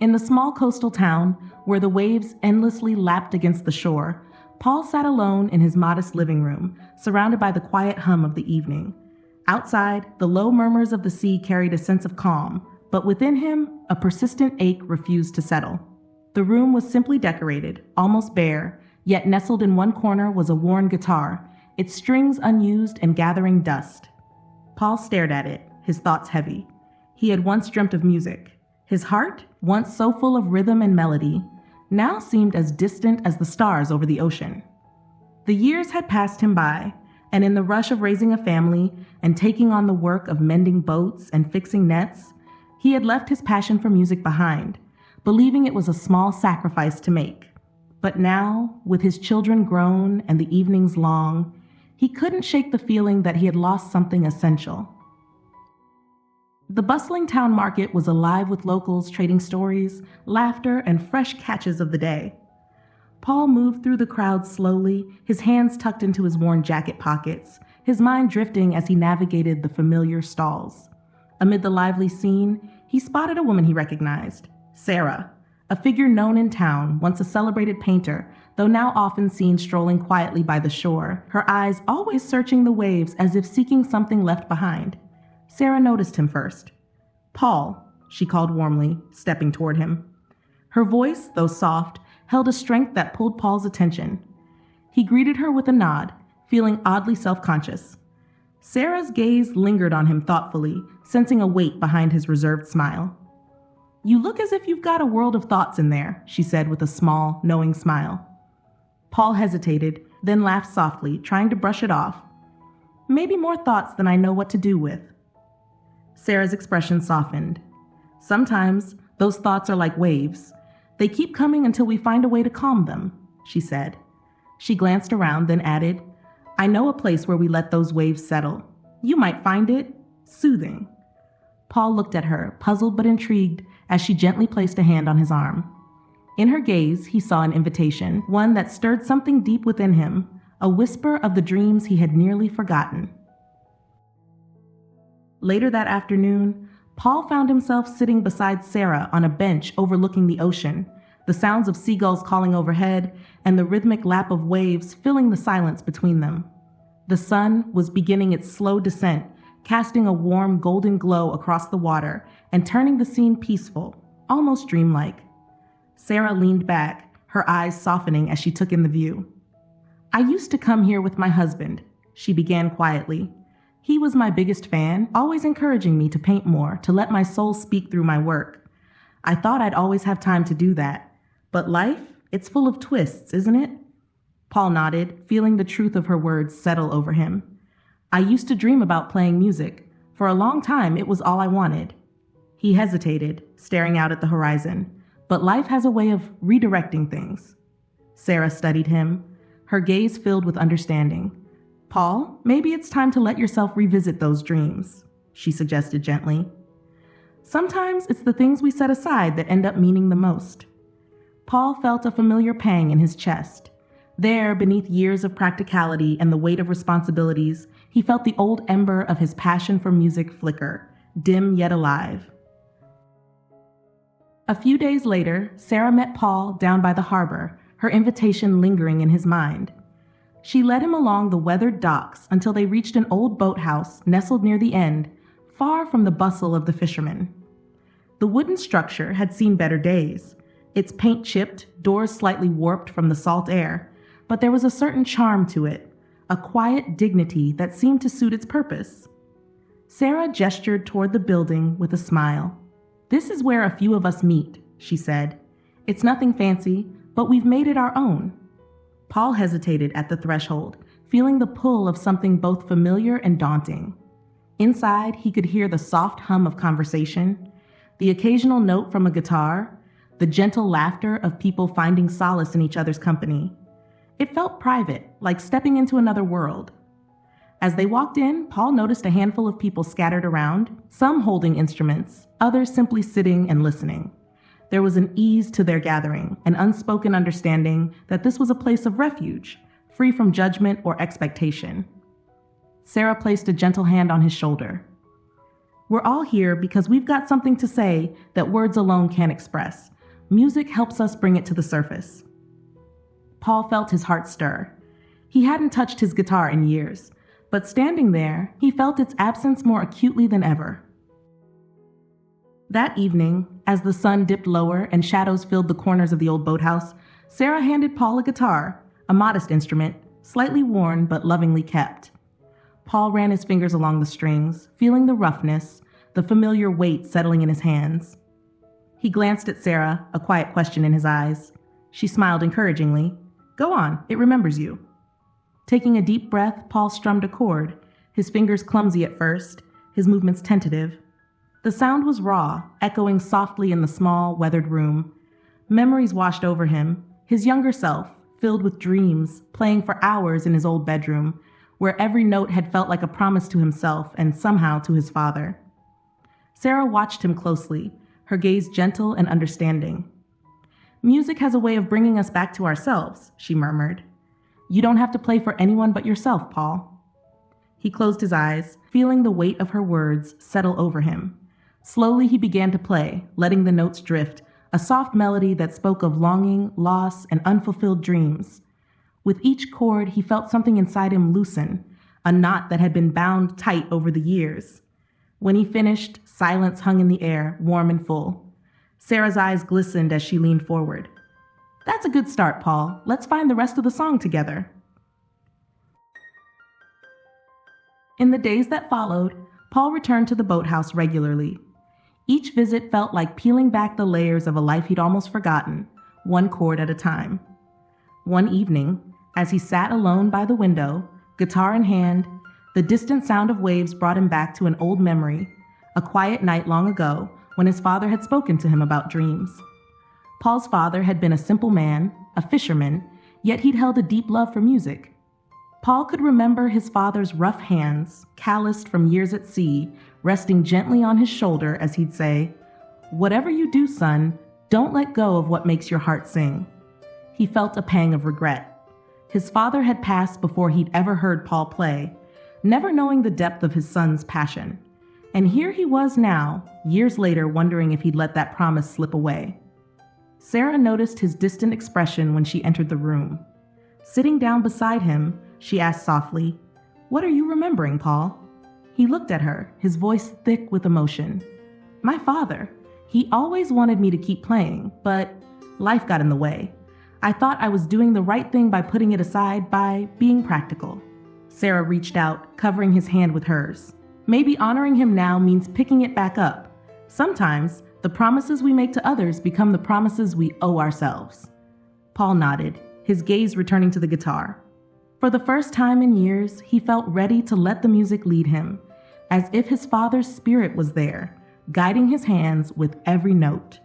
In the small coastal town, where the waves endlessly lapped against the shore, Paul sat alone in his modest living room, surrounded by the quiet hum of the evening. Outside, the low murmurs of the sea carried a sense of calm, but within him, a persistent ache refused to settle. The room was simply decorated, almost bare, yet nestled in one corner was a worn guitar, its strings unused and gathering dust. Paul stared at it, his thoughts heavy. He had once dreamt of music. His heart, once so full of rhythm and melody, now seemed as distant as the stars over the ocean. The years had passed him by, and in the rush of raising a family and taking on the work of mending boats and fixing nets, he had left his passion for music behind, believing it was a small sacrifice to make. But now, with his children grown and the evenings long, he couldn't shake the feeling that he had lost something essential. The bustling town market was alive with locals trading stories, laughter, and fresh catches of the day. Paul moved through the crowd slowly, his hands tucked into his worn jacket pockets, his mind drifting as he navigated the familiar stalls. Amid the lively scene, he spotted a woman he recognized, Sarah, a figure known in town, once a celebrated painter, though now often seen strolling quietly by the shore, her eyes always searching the waves as if seeking something left behind. Sarah noticed him first. "Paul," she called warmly, stepping toward him. Her voice, though soft, held a strength that pulled Paul's attention. He greeted her with a nod, feeling oddly self-conscious. Sarah's gaze lingered on him thoughtfully, sensing a weight behind his reserved smile. "You look as if you've got a world of thoughts in there," she said with a small, knowing smile. Paul hesitated, then laughed softly, trying to brush it off. "Maybe more thoughts than I know what to do with." Sarah's expression softened. "Sometimes those thoughts are like waves. They keep coming until we find a way to calm them," she said. She glanced around, then added, "I know a place where we let those waves settle. You might find it soothing." Paul looked at her, puzzled but intrigued, as she gently placed a hand on his arm. In her gaze, he saw an invitation, one that stirred something deep within him, a whisper of the dreams he had nearly forgotten. Later that afternoon, Paul found himself sitting beside Sarah on a bench overlooking the ocean, the sounds of seagulls calling overhead and the rhythmic lap of waves filling the silence between them. The sun was beginning its slow descent, casting a warm golden glow across the water and turning the scene peaceful, almost dreamlike. Sarah leaned back, her eyes softening as she took in the view. "I used to come here with my husband," she began quietly. "He was my biggest fan, always encouraging me to paint more, to let my soul speak through my work. I thought I'd always have time to do that. But life, it's full of twists, isn't it?" Paul nodded, feeling the truth of her words settle over him. "I used to dream about playing music. For a long time, it was all I wanted." He hesitated, staring out at the horizon. But life has a way of redirecting things. Sarah studied him, her gaze filled with understanding. "Paul, maybe it's time to let yourself revisit those dreams," she suggested gently. "Sometimes it's the things we set aside that end up meaning the most." Paul felt a familiar pang in his chest. There, beneath years of practicality and the weight of responsibilities, he felt the old ember of his passion for music flicker, dim yet alive. A few days later, Sarah met Paul down by the harbor, her invitation lingering in his mind. She led him along the weathered docks until they reached an old boathouse nestled near the end, far from the bustle of the fishermen. The wooden structure had seen better days, its paint chipped, doors slightly warped from the salt air, but there was a certain charm to it, a quiet dignity that seemed to suit its purpose. Sarah gestured toward the building with a smile. "This is where a few of us meet," she said. "It's nothing fancy, but we've made it our own." Paul hesitated at the threshold, feeling the pull of something both familiar and daunting. Inside, he could hear the soft hum of conversation, the occasional note from a guitar, the gentle laughter of people finding solace in each other's company. It felt private, like stepping into another world. As they walked in, Paul noticed a handful of people scattered around, some holding instruments, others simply sitting and listening. There was an ease to their gathering, an unspoken understanding that this was a place of refuge, free from judgment or expectation. Sarah placed a gentle hand on his shoulder. We're all here because we've got something to say that words alone can't express. Music helps us bring it to the surface. Paul felt his heart stir. He hadn't touched his guitar in years, but standing there, he felt its absence more acutely than ever. That evening, as the sun dipped lower and shadows filled the corners of the old boathouse, Sarah handed Paul a guitar, a modest instrument, slightly worn but lovingly kept. Paul ran his fingers along the strings, feeling the roughness, the familiar weight settling in his hands. He glanced at Sarah, a quiet question in his eyes. She smiled encouragingly. "Go on, it remembers you." Taking a deep breath, Paul strummed a chord, his fingers clumsy at first, his movements tentative. The sound was raw, echoing softly in the small, weathered room. Memories washed over him, his younger self, filled with dreams, playing for hours in his old bedroom, where every note had felt like a promise to himself and somehow to his father. Sarah watched him closely, her gaze gentle and understanding. "Music has a way of bringing us back to ourselves," she murmured. "You don't have to play for anyone but yourself, Paul." He closed his eyes, feeling the weight of her words settle over him. Slowly he began to play, letting the notes drift, a soft melody that spoke of longing, loss, and unfulfilled dreams. With each chord, he felt something inside him loosen, a knot that had been bound tight over the years. When he finished, silence hung in the air, warm and full. Sarah's eyes glistened as she leaned forward. "That's a good start, Paul. Let's find the rest of the song together." In the days that followed, Paul returned to the boathouse regularly. Each visit felt like peeling back the layers of a life he'd almost forgotten, one chord at a time. One evening, as he sat alone by the window, guitar in hand, the distant sound of waves brought him back to an old memory, a quiet night long ago when his father had spoken to him about dreams. Paul's father had been a simple man, a fisherman, yet he'd held a deep love for music. Paul could remember his father's rough hands, calloused from years at sea, resting gently on his shoulder as he'd say, "Whatever you do, son, don't let go of what makes your heart sing." He felt a pang of regret. His father had passed before he'd ever heard Paul play, never knowing the depth of his son's passion. And here he was now, years later, wondering if he'd let that promise slip away. Sarah noticed his distant expression when she entered the room. Sitting down beside him, she asked softly, "What are you remembering, Paul?" He looked at her, his voice thick with emotion. "My father. He always wanted me to keep playing, but life got in the way. I thought I was doing the right thing by putting it aside, by being practical." Sarah reached out, covering his hand with hers. "Maybe honoring him now means picking it back up. Sometimes, the promises we make to others become the promises we owe ourselves." Paul nodded, his gaze returning to the guitar. For the first time in years, he felt ready to let the music lead him, as if his father's spirit was there, guiding his hands with every note.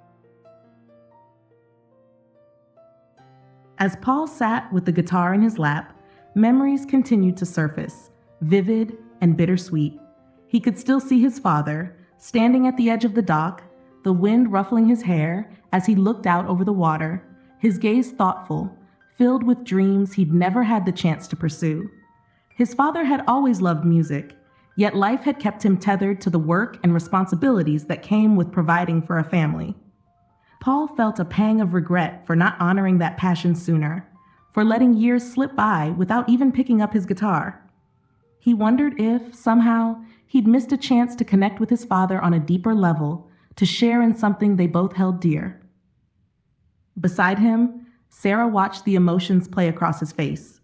As Paul sat with the guitar in his lap, memories continued to surface, vivid and bittersweet. He could still see his father, standing at the edge of the dock, the wind ruffling his hair as he looked out over the water, his gaze thoughtful, filled with dreams he'd never had the chance to pursue. His father had always loved music, yet life had kept him tethered to the work and responsibilities that came with providing for a family. Paul felt a pang of regret for not honoring that passion sooner, for letting years slip by without even picking up his guitar. He wondered if, somehow, he'd missed a chance to connect with his father on a deeper level, to share in something they both held dear. Beside him, Sarah watched the emotions play across his face.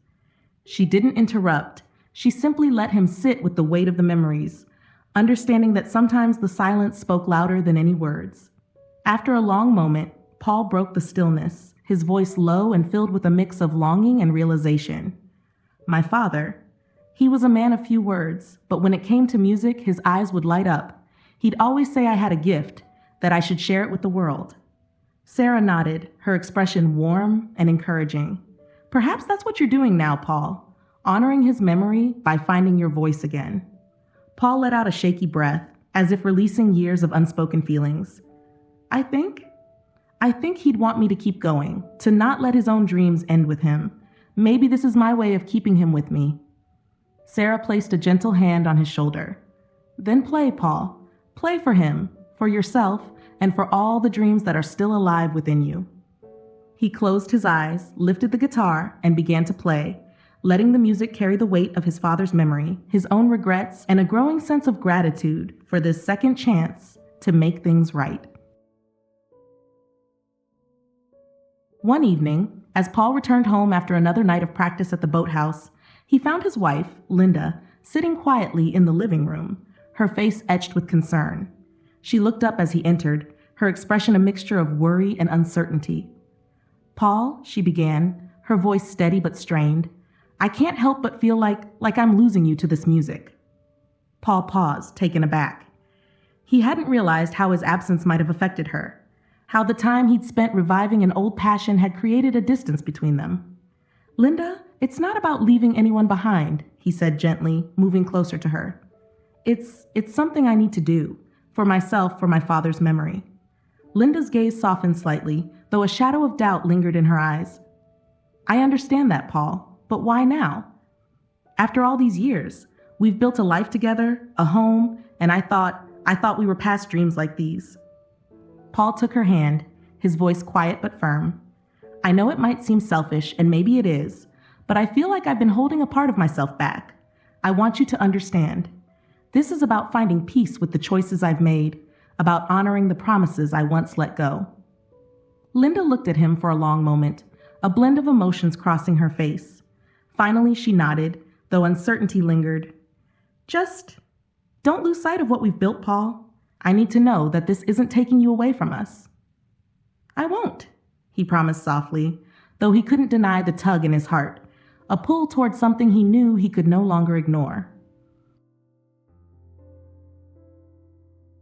She didn't interrupt. She simply let him sit with the weight of the memories, understanding that sometimes the silence spoke louder than any words. After a long moment, Paul broke the stillness, his voice low and filled with a mix of longing and realization. "My father. He was a man of few words, but when it came to music, his eyes would light up. He'd always say I had a gift, that I should share it with the world." Sarah nodded, her expression warm and encouraging. "Perhaps that's what you're doing now, Paul, honoring his memory by finding your voice again." Paul let out a shaky breath, as if releasing years of unspoken feelings. I think he'd want me to keep going, to not let his own dreams end with him. Maybe this is my way of keeping him with me." Sarah placed a gentle hand on his shoulder. "Then play, Paul. Play for him, for yourself, and for all the dreams that are still alive within you. He closed his eyes, lifted the guitar, and began to play, letting the music carry the weight of his father's memory, his own regrets, and a growing sense of gratitude for this second chance to make things right. One evening, as Paul returned home after another night of practice at the boathouse, he found his wife, Linda, sitting quietly in the living room, her face etched with concern. She looked up as he entered, her expression a mixture of worry and uncertainty. "Paul," she began, her voice steady but strained, "I can't help but feel like I'm losing you to this music." Paul paused, taken aback. He hadn't realized how his absence might have affected her, how the time he'd spent reviving an old passion had created a distance between them. "Linda, it's not about leaving anyone behind," he said gently, moving closer to her. It's something I need to do, for myself, for my father's memory." Linda's gaze softened slightly, though a shadow of doubt lingered in her eyes. "I understand that, Paul, but why now? After all these years, we've built a life together, a home, and I thought we were past dreams like these." Paul took her hand, his voice quiet but firm. "I know it might seem selfish, and maybe it is, but I feel like I've been holding a part of myself back. I want you to understand. This is about finding peace with the choices I've made, about honoring the promises I once let go." Linda looked at him for a long moment, a blend of emotions crossing her face. Finally, she nodded, though uncertainty lingered. "Just don't lose sight of what we've built, Paul. I need to know that this isn't taking you away from us." "I won't," he promised softly, though he couldn't deny the tug in his heart, a pull towards something he knew he could no longer ignore.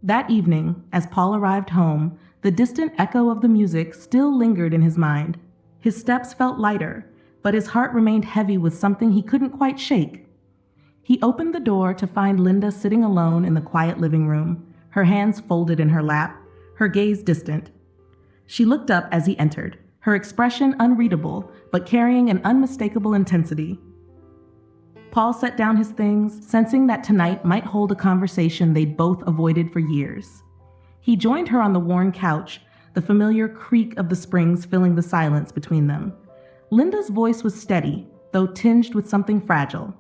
That evening, as Paul arrived home, the distant echo of the music still lingered in his mind. His steps felt lighter, but his heart remained heavy with something he couldn't quite shake. He opened the door to find Linda sitting alone in the quiet living room, her hands folded in her lap, her gaze distant. She looked up as he entered, her expression unreadable, but carrying an unmistakable intensity. Paul set down his things, sensing that tonight might hold a conversation they'd both avoided for years. He joined her on the worn couch, the familiar creak of the springs filling the silence between them. Linda's voice was steady, though tinged with something fragile.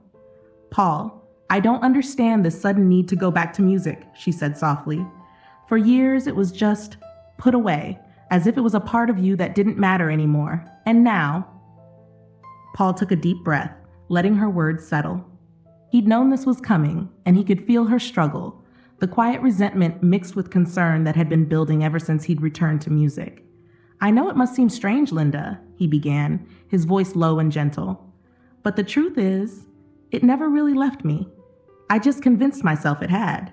"Paul, I don't understand this sudden need to go back to music," she said softly. "For years it was just put away, as if it was a part of you that didn't matter anymore. And now—" Paul took a deep breath, letting her words settle. He'd known this was coming, and he could feel her struggle, the quiet resentment mixed with concern that had been building ever since he'd returned to music. "I know it must seem strange, Linda," he began, his voice low and gentle. "But the truth is, it never really left me. I just convinced myself it had."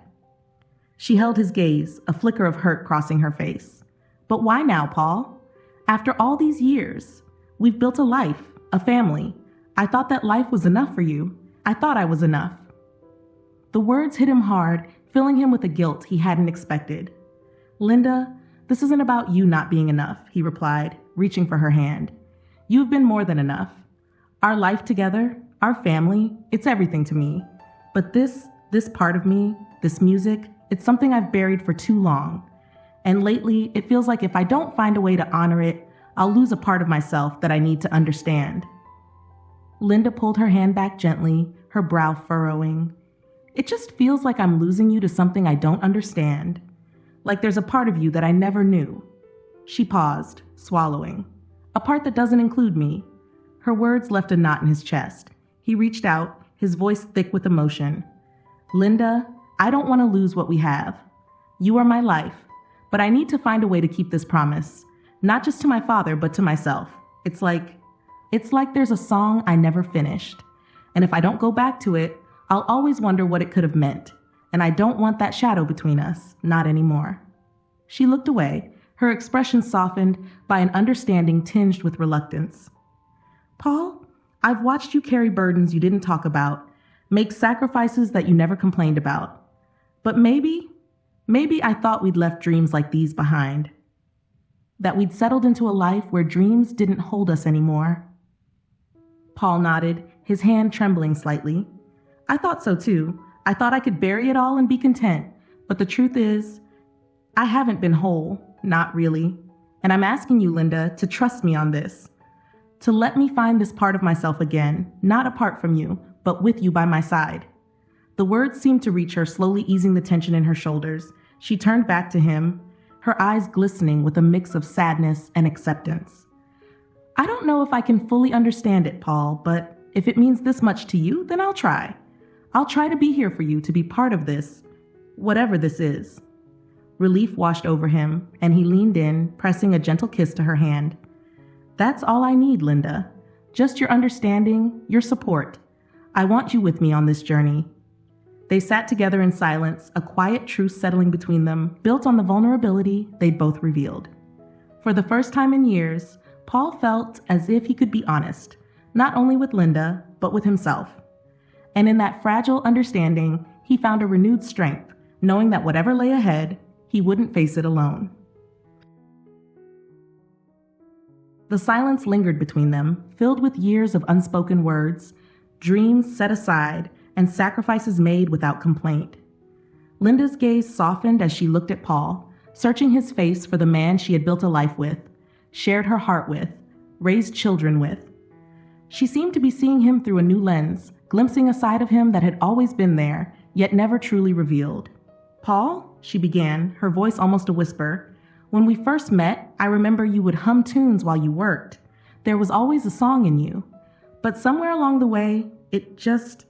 She held his gaze, a flicker of hurt crossing her face. "But why now, Paul? After all these years, we've built a life, a family. I thought that life was enough for you. I thought I was enough." The words hit him hard, filling him with a guilt he hadn't expected. "Linda, this isn't about you not being enough," he replied, reaching for her hand. "You've been more than enough. Our life together, our family, it's everything to me. But this part of me, this music, it's something I've buried for too long. And lately, it feels like if I don't find a way to honor it, I'll lose a part of myself that I need to understand." Linda pulled her hand back gently, her brow furrowing. "It just feels like I'm losing you to something I don't understand. Like there's a part of you that I never knew." She paused, swallowing. "A part that doesn't include me." Her words left a knot in his chest. He reached out, his voice thick with emotion. "Linda, I don't want to lose what we have. You are my life, but I need to find a way to keep this promise, not just to my father, but to myself. It's like there's a song I never finished. And if I don't go back to it, I'll always wonder what it could have meant. And I don't want that shadow between us, not anymore." She looked away, her expression softened by an understanding tinged with reluctance. "Paul, I've watched you carry burdens you didn't talk about, make sacrifices that you never complained about. But maybe I thought we'd left dreams like these behind. That we'd settled into a life where dreams didn't hold us anymore." Paul nodded, his hand trembling slightly. "I thought so too. I thought I could bury it all and be content, But the truth is, I haven't been whole, not really. And I'm asking you, Linda, to trust me on this. To let me find this part of myself again, not apart from you, but with you by my side. The words seemed to reach her, slowly easing the tension in her shoulders. She turned back to him, her eyes glistening with a mix of sadness and acceptance. I don't know if I can fully understand it, Paul, but if it means this much to you, then I'll try. I'll try to be here for you, to be part of this, whatever this is. Relief washed over him, and he leaned in, pressing a gentle kiss to her hand. That's all I need, Linda. Just your understanding, your support. I want you with me on this journey. They sat together in silence, a quiet truce settling between them, built on the vulnerability they'd both revealed. For the first time in years, Paul felt as if he could be honest, not only with Linda, but with himself. And in that fragile understanding, he found a renewed strength, knowing that whatever lay ahead, he wouldn't face it alone. The silence lingered between them, filled with years of unspoken words, dreams set aside, and sacrifices made without complaint. Linda's gaze softened as she looked at Paul, searching his face for the man she had built a life with, shared her heart with, raised children with. She seemed to be seeing him through a new lens, glimpsing a side of him that had always been there, yet never truly revealed. Paul, she began, her voice almost a whisper, when we first met, I remember you would hum tunes while you worked. There was always a song in you. But somewhere along the way, it just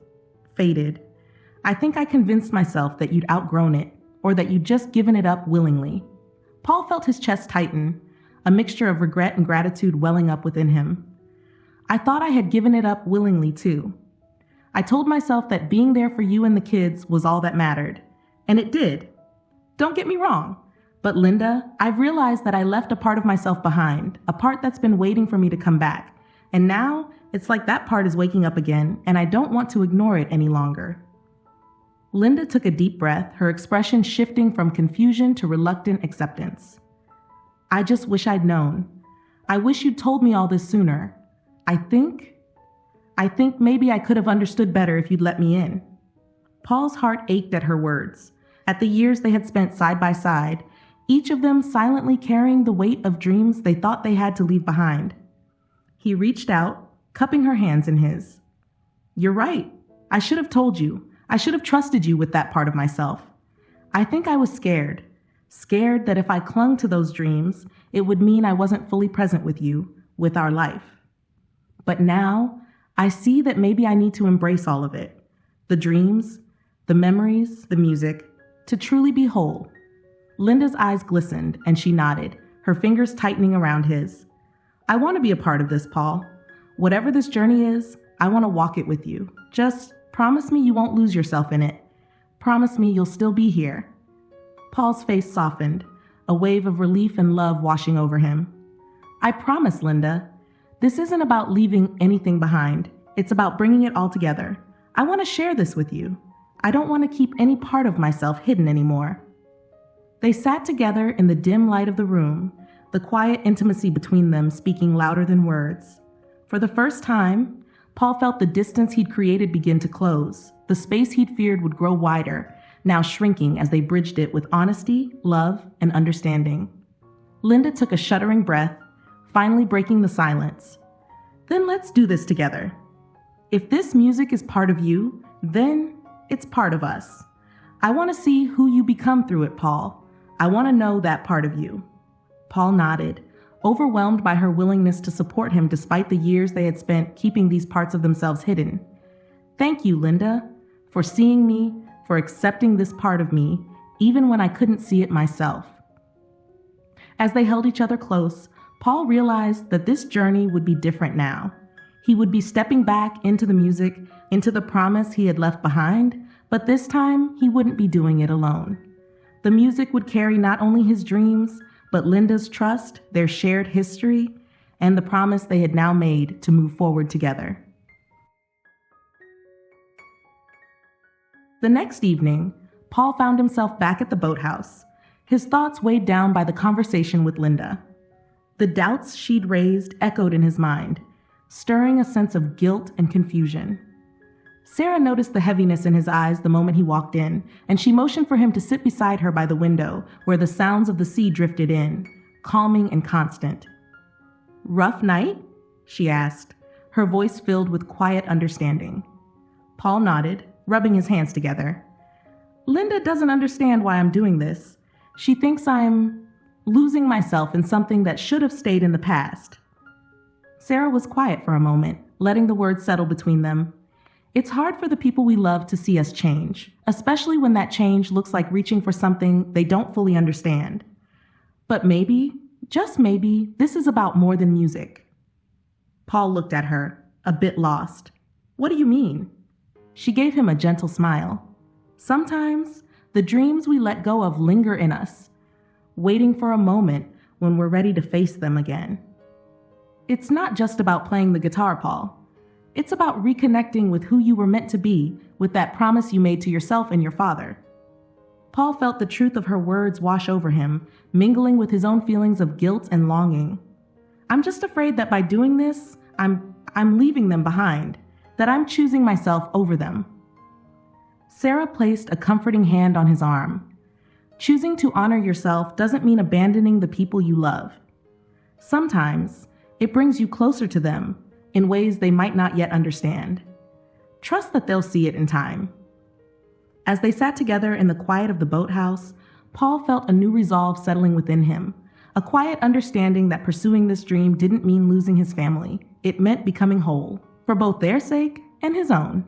faded. I think I convinced myself that you'd outgrown it, or that you'd just given it up willingly. Paul felt his chest tighten, a mixture of regret and gratitude welling up within him. I thought I had given it up willingly too. I told myself that being there for you and the kids was all that mattered. And it did. Don't get me wrong. But Linda, I've realized that I left a part of myself behind, a part that's been waiting for me to come back. And now, it's like that part is waking up again, and I don't want to ignore it any longer. Linda took a deep breath, her expression shifting from confusion to reluctant acceptance. I just wish I'd known. I wish you'd told me all this sooner. I think maybe I could have understood better if you'd let me in. Paul's heart ached at her words, at the years they had spent side by side, each of them silently carrying the weight of dreams they thought they had to leave behind. He reached out, cupping her hands in his. You're right. I should have told you. I should have trusted you with that part of myself. I think I was scared that if I clung to those dreams, it would mean I wasn't fully present with you, with our life. But now, I see that maybe I need to embrace all of it. The dreams, the memories, the music, to truly be whole. Linda's eyes glistened, and she nodded, her fingers tightening around his. I want to be a part of this, Paul. Whatever this journey is, I want to walk it with you. Just promise me you won't lose yourself in it. Promise me you'll still be here. Paul's face softened, a wave of relief and love washing over him. I promise, Linda. This isn't about leaving anything behind. It's about bringing it all together. I want to share this with you. I don't want to keep any part of myself hidden anymore. They sat together in the dim light of the room, the quiet intimacy between them speaking louder than words. For the first time, Paul felt the distance he'd created begin to close. The space he'd feared would grow wider, now shrinking as they bridged it with honesty, love, and understanding. Linda took a shuddering breath, finally breaking the silence. Then let's do this together. If this music is part of you, then it's part of us. I want to see who you become through it, Paul. I want to know that part of you. Paul nodded, overwhelmed by her willingness to support him despite the years they had spent keeping these parts of themselves hidden. Thank you, Linda, for seeing me, for accepting this part of me, even when I couldn't see it myself. As they held each other close, Paul realized that this journey would be different now. He would be stepping back into the music, into the promise he had left behind, but this time he wouldn't be doing it alone. The music would carry not only his dreams, but Linda's trust, their shared history, and the promise they had now made to move forward together. The next evening, Paul found himself back at the boathouse, his thoughts weighed down by the conversation with Linda. The doubts she'd raised echoed in his mind, stirring a sense of guilt and confusion. Sarah noticed the heaviness in his eyes the moment he walked in, and she motioned for him to sit beside her by the window, where the sounds of the sea drifted in, calming and constant. "Rough night?" she asked, her voice filled with quiet understanding. Paul nodded, rubbing his hands together. "Linda doesn't understand why I'm doing this. She thinks I'm losing myself in something that should have stayed in the past." Sarah was quiet for a moment, letting the words settle between them. It's hard for the people we love to see us change, especially when that change looks like reaching for something they don't fully understand. But maybe, just maybe, this is about more than music. Paul looked at her, a bit lost. "What do you mean?" She gave him a gentle smile. "Sometimes, the dreams we let go of linger in us, waiting for a moment when we're ready to face them again. It's not just about playing the guitar, Paul. It's about reconnecting with who you were meant to be, with that promise you made to yourself and your father." Paul felt the truth of her words wash over him, mingling with his own feelings of guilt and longing. "I'm just afraid that by doing this, I'm leaving them behind, that I'm choosing myself over them." Sarah placed a comforting hand on his arm. Choosing to honor yourself doesn't mean abandoning the people you love. Sometimes, it brings you closer to them in ways they might not yet understand. Trust that they'll see it in time. As they sat together in the quiet of the boathouse, Paul felt a new resolve settling within him, a quiet understanding that pursuing this dream didn't mean losing his family. It meant becoming whole, for both their sake and his own.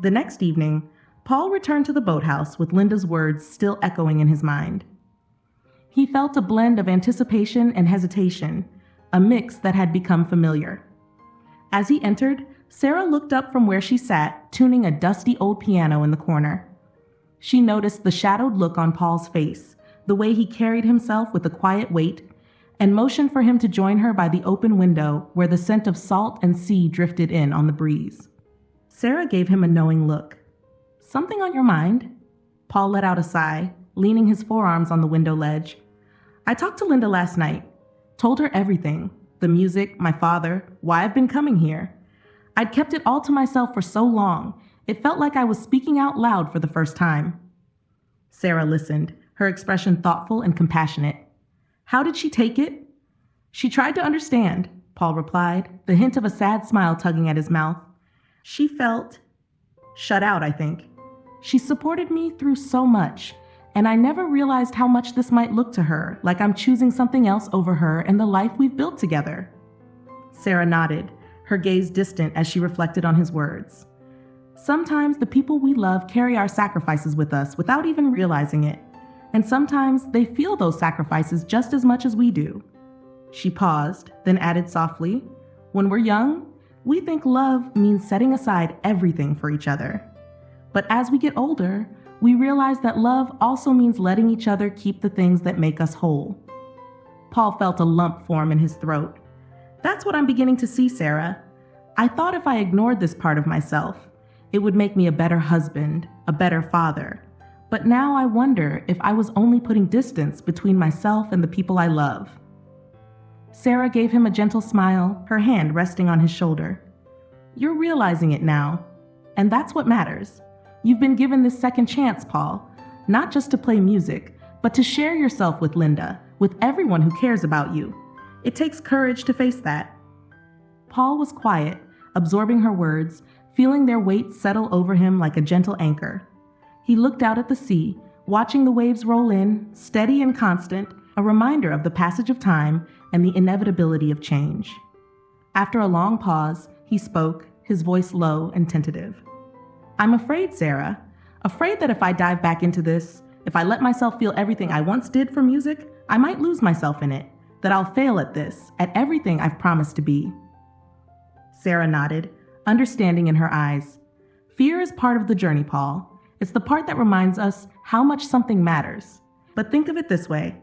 The next evening, Paul returned to the boathouse with Linda's words still echoing in his mind. He felt a blend of anticipation and hesitation, a mix that had become familiar. As he entered, Sarah looked up from where she sat, tuning a dusty old piano in the corner. She noticed the shadowed look on Paul's face, the way he carried himself with a quiet weight, and motioned for him to join her by the open window where the scent of salt and sea drifted in on the breeze. Sarah gave him a knowing look. "Something on your mind?" Paul let out a sigh, leaning his forearms on the window ledge. "I talked to Linda last night. Told her everything. The music, my father, why I've been coming here. I'd kept it all to myself for so long. It felt like I was speaking out loud for the first time." Sarah listened, her expression thoughtful and compassionate. "How did she take it?" "She tried to understand," Paul replied, the hint of a sad smile tugging at his mouth. "She felt shut out, I think. She supported me through so much, and I never realized how much this might look to her, like I'm choosing something else over her and the life we've built together." Sarah nodded, her gaze distant as she reflected on his words. Sometimes the people we love carry our sacrifices with us without even realizing it, and sometimes they feel those sacrifices just as much as we do. She paused, then added softly, "When we're young, we think love means setting aside everything for each other. But as we get older, we realize that love also means letting each other keep the things that make us whole." Paul felt a lump form in his throat. "That's what I'm beginning to see, Sarah. I thought if I ignored this part of myself, it would make me a better husband, a better father. But now I wonder if I was only putting distance between myself and the people I love." Sarah gave him a gentle smile, her hand resting on his shoulder. "You're realizing it now, and that's what matters. You've been given this second chance, Paul, not just to play music, but to share yourself with Linda, with everyone who cares about you. It takes courage to face that." Paul was quiet, absorbing her words, feeling their weight settle over him like a gentle anchor. He looked out at the sea, watching the waves roll in, steady and constant, a reminder of the passage of time and the inevitability of change. After a long pause, he spoke, his voice low and tentative. "I'm afraid, Sarah, afraid that if I dive back into this, if I let myself feel everything I once did for music, I might lose myself in it, that I'll fail at this, at everything I've promised to be." Sarah nodded, understanding in her eyes. "Fear is part of the journey, Paul. It's the part that reminds us how much something matters. But think of it this way.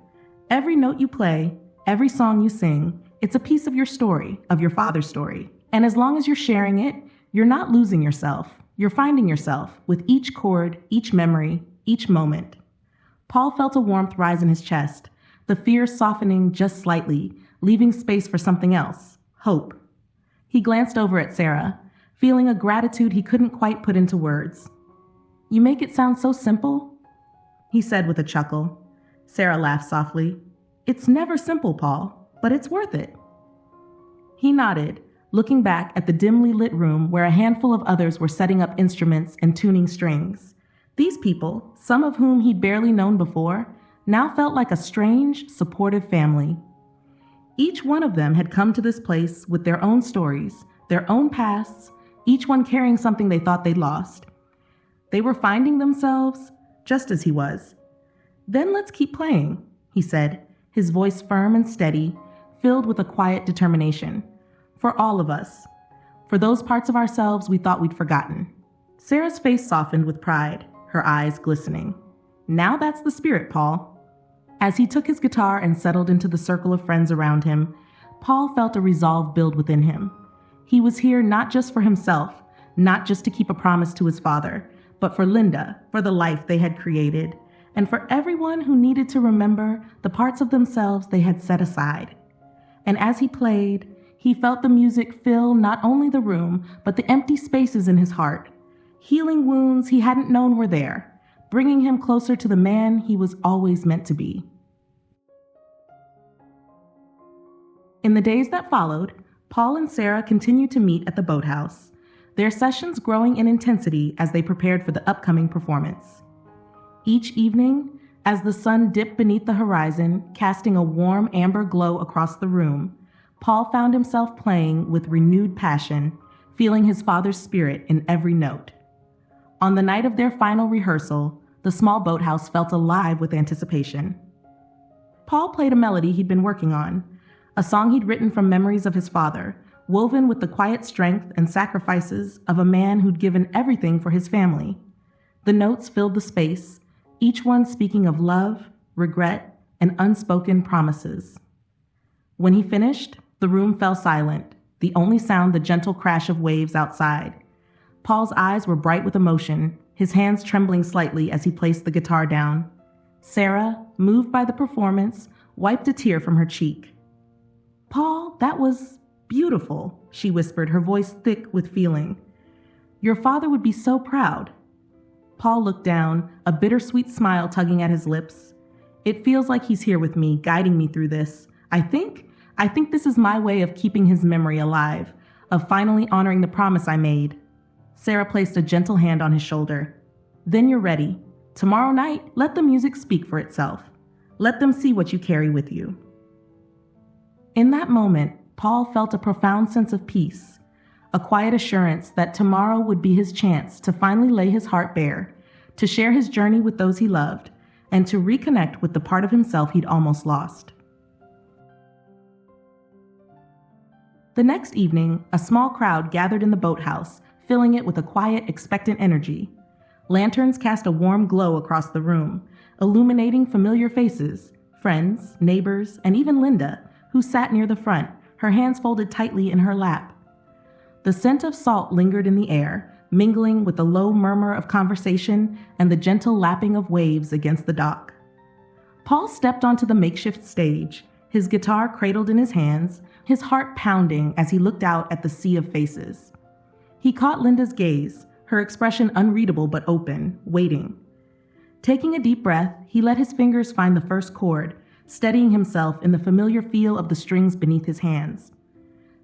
Every note you play, every song you sing, it's a piece of your story, of your father's story. And as long as you're sharing it, you're not losing yourself. You're finding yourself with each chord, each memory, each moment." Paul felt a warmth rise in his chest, the fear softening just slightly, leaving space for something else, hope. He glanced over at Sarah, feeling a gratitude he couldn't quite put into words. "You make it sound so simple," he said with a chuckle. Sarah laughed softly. "It's never simple, Paul, but it's worth it." He nodded, looking back at the dimly lit room where a handful of others were setting up instruments and tuning strings. These people, some of whom he'd barely known before, now felt like a strange, supportive family. Each one of them had come to this place with their own stories, their own pasts, each one carrying something they thought they'd lost. They were finding themselves just as he was. "Then let's keep playing," he said, his voice firm and steady, filled with a quiet determination. "For all of us. For those parts of ourselves we thought we'd forgotten." Sarah's face softened with pride, her eyes glistening. "Now that's the spirit, Paul." As he took his guitar and settled into the circle of friends around him, Paul felt a resolve build within him. He was here not just for himself, not just to keep a promise to his father, but for Linda, for the life they had created, and for everyone who needed to remember the parts of themselves they had set aside. And as he played, he felt the music fill not only the room, but the empty spaces in his heart, healing wounds he hadn't known were there, bringing him closer to the man he was always meant to be. In the days that followed, Paul and Sarah continued to meet at the boathouse, their sessions growing in intensity as they prepared for the upcoming performance. Each evening, as the sun dipped beneath the horizon, casting a warm amber glow across the room, Paul found himself playing with renewed passion, feeling his father's spirit in every note. On the night of their final rehearsal, the small boathouse felt alive with anticipation. Paul played a melody he'd been working on, a song he'd written from memories of his father, woven with the quiet strength and sacrifices of a man who'd given everything for his family. The notes filled the space, each one speaking of love, regret, and unspoken promises. When he finished, the room fell silent, the only sound the gentle crash of waves outside. Paul's eyes were bright with emotion, his hands trembling slightly as he placed the guitar down. Sarah, moved by the performance, wiped a tear from her cheek. "Paul, that was beautiful," she whispered, her voice thick with feeling. "Your father would be so proud." Paul looked down, a bittersweet smile tugging at his lips. "It feels like he's here with me, guiding me through this. I think this is my way of keeping his memory alive, of finally honoring the promise I made." Sarah placed a gentle hand on his shoulder. "Then you're ready. Tomorrow night, let the music speak for itself. Let them see what you carry with you." In that moment, Paul felt a profound sense of peace, a quiet assurance that tomorrow would be his chance to finally lay his heart bare, to share his journey with those he loved, and to reconnect with the part of himself he'd almost lost. The next evening, a small crowd gathered in the boathouse, filling it with a quiet, expectant energy. Lanterns cast a warm glow across the room, illuminating familiar faces, friends, neighbors, and even Linda, who sat near the front, her hands folded tightly in her lap. The scent of salt lingered in the air, mingling with the low murmur of conversation and the gentle lapping of waves against the dock. Paul stepped onto the makeshift stage, his guitar cradled in his hands, his heart pounding as he looked out at the sea of faces. He caught Linda's gaze, her expression unreadable but open, waiting. Taking a deep breath, he let his fingers find the first chord, steadying himself in the familiar feel of the strings beneath his hands.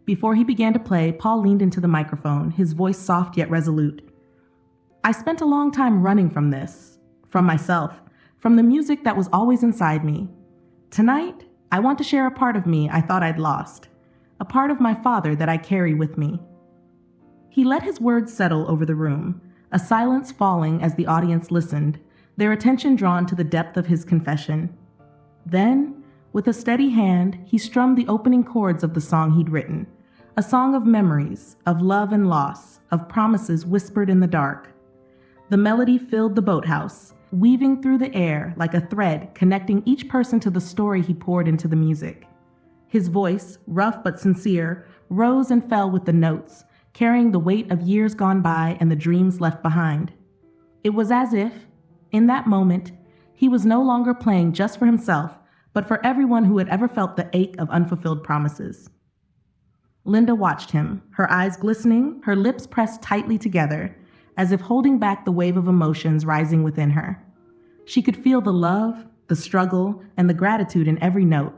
Before he began to play, Paul leaned into the microphone, his voice soft yet resolute. "I spent a long time running from this, from myself, from the music that was always inside me. Tonight, I want to share a part of me I thought I'd lost, a part of my father that I carry with me." He let his words settle over the room, a silence falling as the audience listened, their attention drawn to the depth of his confession. Then, with a steady hand, he strummed the opening chords of the song he'd written, a song of memories, of love and loss, of promises whispered in the dark. The melody filled the boathouse, weaving through the air like a thread connecting each person to the story he poured into the music. His voice, rough but sincere, rose and fell with the notes, carrying the weight of years gone by and the dreams left behind. It was as if, in that moment, he was no longer playing just for himself, but for everyone who had ever felt the ache of unfulfilled promises. Linda watched him, her eyes glistening, her lips pressed tightly together, as if holding back the wave of emotions rising within her. She could feel the love, the struggle, and the gratitude in every note,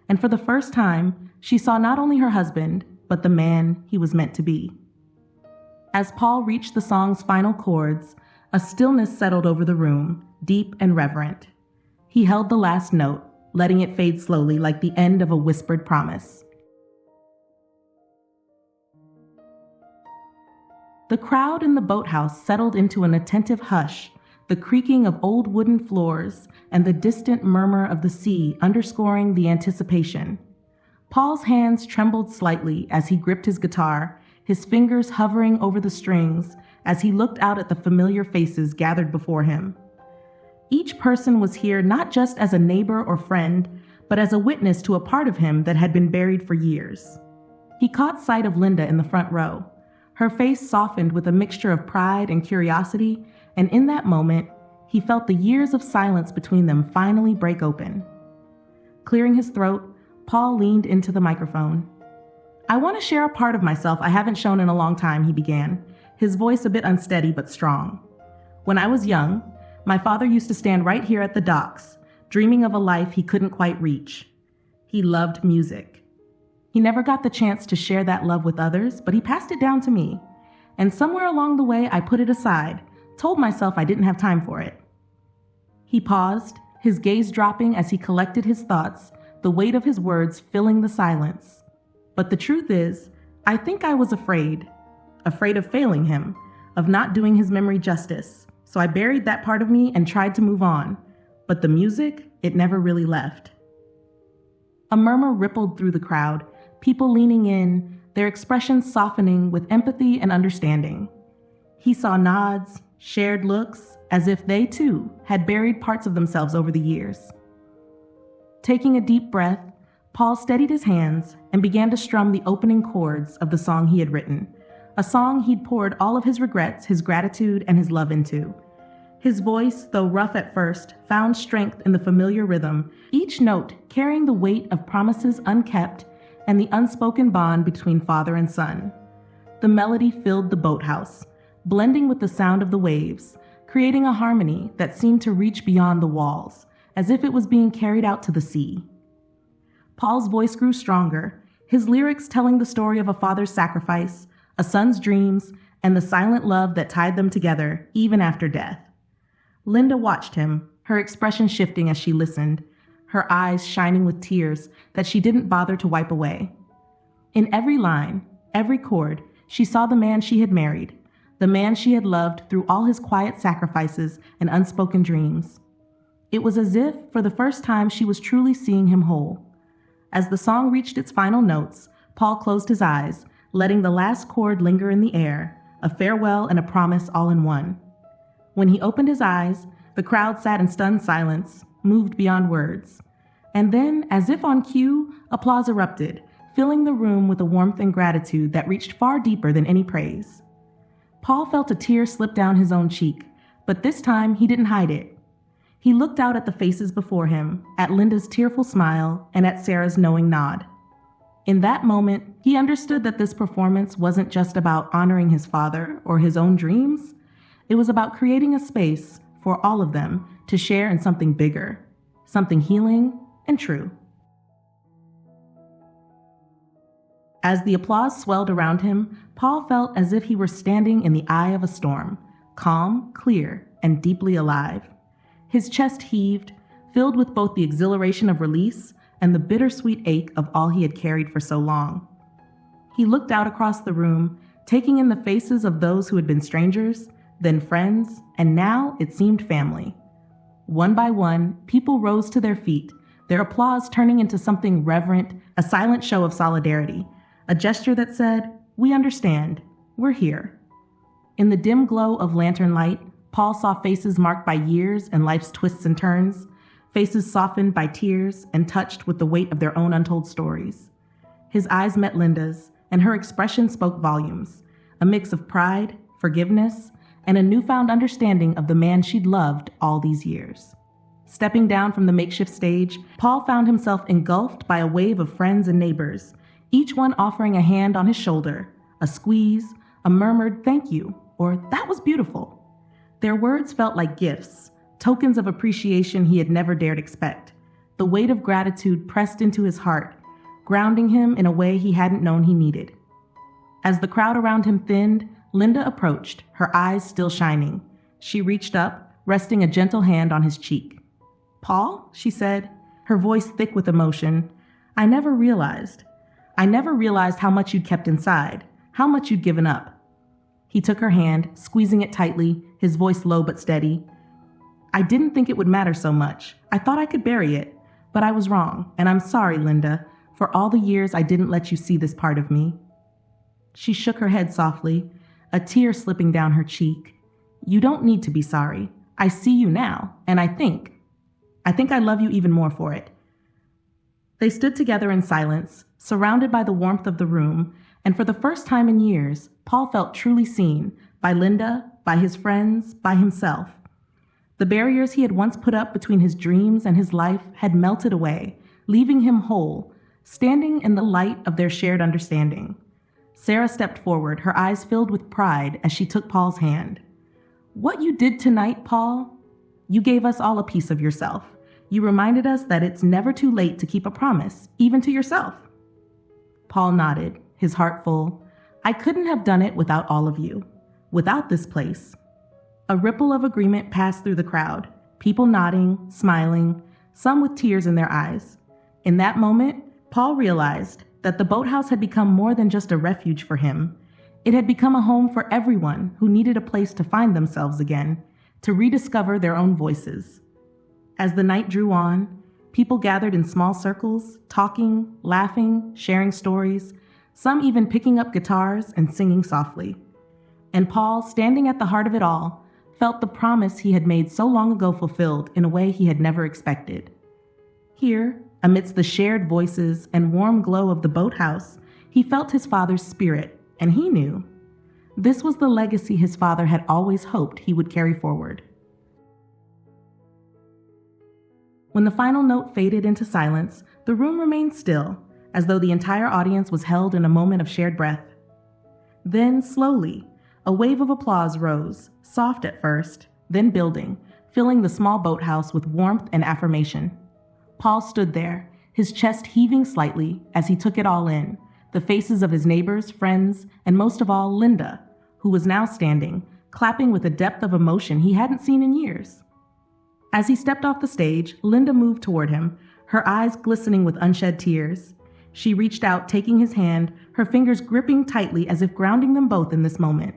and for the first time, she saw not only her husband, but the man he was meant to be. As Paul reached the song's final chords, a stillness settled over the room, deep and reverent. He held the last note, letting it fade slowly like the end of a whispered promise. The crowd in the boathouse settled into an attentive hush, the creaking of old wooden floors and the distant murmur of the sea underscoring the anticipation. Paul's hands trembled slightly as he gripped his guitar, his fingers hovering over the strings as he looked out at the familiar faces gathered before him. Each person was here not just as a neighbor or friend, but as a witness to a part of him that had been buried for years. He caught sight of Linda in the front row. Her face softened with a mixture of pride and curiosity, and in that moment, he felt the years of silence between them finally break open. Clearing his throat, Paul leaned into the microphone. "I want to share a part of myself I haven't shown in a long time," he began, his voice a bit unsteady but strong. "When I was young, my father used to stand right here at the docks, dreaming of a life he couldn't quite reach. He loved music. He never got the chance to share that love with others, but he passed it down to me. And somewhere along the way, I put it aside, told myself I didn't have time for it." He paused, his gaze dropping as he collected his thoughts, the weight of his words filling the silence. "But the truth is, I think I was afraid of failing him, of not doing his memory justice. So I buried that part of me and tried to move on. But the music, it never really left." A murmur rippled through the crowd, people leaning in, their expressions softening with empathy and understanding. He saw nods, shared looks, as if they too had buried parts of themselves over the years. Taking a deep breath, Paul steadied his hands and began to strum the opening chords of the song he had written, a song he'd poured all of his regrets, his gratitude, and his love into. His voice, though rough at first, found strength in the familiar rhythm, each note carrying the weight of promises unkept and the unspoken bond between father and son. The melody filled the boathouse, blending with the sound of the waves, creating a harmony that seemed to reach beyond the walls, as if it was being carried out to the sea. Paul's voice grew stronger, his lyrics telling the story of a father's sacrifice, a son's dreams, and the silent love that tied them together, even after death. Linda watched him, her expression shifting as she listened, her eyes shining with tears that she didn't bother to wipe away. In every line, every chord, she saw the man she had married, the man she had loved through all his quiet sacrifices and unspoken dreams. It was as if, for the first time, she was truly seeing him whole. As the song reached its final notes, Paul closed his eyes, letting the last chord linger in the air, a farewell and a promise all in one. When he opened his eyes, the crowd sat in stunned silence, moved beyond words. And then, as if on cue, applause erupted, filling the room with a warmth and gratitude that reached far deeper than any praise. Paul felt a tear slip down his own cheek, but this time he didn't hide it. He looked out at the faces before him, at Linda's tearful smile, and at Sarah's knowing nod. In that moment, he understood that this performance wasn't just about honoring his father or his own dreams. It was about creating a space for all of them to share in something bigger, something healing and true. As the applause swelled around him, Paul felt as if he were standing in the eye of a storm, calm, clear, and deeply alive. His chest heaved, filled with both the exhilaration of release and the bittersweet ache of all he had carried for so long. He looked out across the room, taking in the faces of those who had been strangers, then friends, and now it seemed family. One by one, people rose to their feet, their applause turning into something reverent, a silent show of solidarity, a gesture that said, "We understand. We're here." In the dim glow of lantern light, Paul saw faces marked by years and life's twists and turns, faces softened by tears and touched with the weight of their own untold stories. His eyes met Linda's, and her expression spoke volumes, a mix of pride, forgiveness, and a newfound understanding of the man she'd loved all these years. Stepping down from the makeshift stage, Paul found himself engulfed by a wave of friends and neighbors, each one offering a hand on his shoulder, a squeeze, a murmured thank you, or that was beautiful. Their words felt like gifts, tokens of appreciation he had never dared expect. The weight of gratitude pressed into his heart, grounding him in a way he hadn't known he needed. As the crowd around him thinned, Linda approached, her eyes still shining. She reached up, resting a gentle hand on his cheek. "Paul," she said, her voice thick with emotion, I never realized how much you'd kept inside, how much you'd given up." He took her hand, squeezing it tightly, his voice low but steady. "I didn't think it would matter so much. I thought I could bury it, but I was wrong, and I'm sorry, Linda, for all the years I didn't let you see this part of me." She shook her head softly, a tear slipping down her cheek. "You don't need to be sorry. I see you now, and I think I love you even more for it." They stood together in silence, surrounded by the warmth of the room, and for the first time in years, Paul felt truly seen by Linda, by his friends, by himself. The barriers he had once put up between his dreams and his life had melted away, leaving him whole, standing in the light of their shared understanding. Sarah stepped forward, her eyes filled with pride as she took Paul's hand. "What you did tonight, Paul, you gave us all a piece of yourself. You reminded us that it's never too late to keep a promise, even to yourself." Paul nodded, his heart full. "I couldn't have done it without all of you, without this place." A ripple of agreement passed through the crowd, people nodding, smiling, some with tears in their eyes. In that moment, Paul realized that the boathouse had become more than just a refuge for him. It had become a home for everyone who needed a place to find themselves again, to rediscover their own voices. As the night drew on, people gathered in small circles, talking, laughing, sharing stories, some even picking up guitars and singing softly. And Paul, standing at the heart of it all, felt the promise he had made so long ago fulfilled in a way he had never expected. Here, amidst the shared voices and warm glow of the boathouse, he felt his father's spirit, and he knew this was the legacy his father had always hoped he would carry forward. When the final note faded into silence, the room remained still, as though the entire audience was held in a moment of shared breath. Then, slowly, a wave of applause rose, soft at first, then building, filling the small boathouse with warmth and affirmation. Paul stood there, his chest heaving slightly as he took it all in, the faces of his neighbors, friends, and most of all, Linda, who was now standing, clapping with a depth of emotion he hadn't seen in years. As he stepped off the stage, Linda moved toward him, her eyes glistening with unshed tears. She reached out, taking his hand, her fingers gripping tightly as if grounding them both in this moment.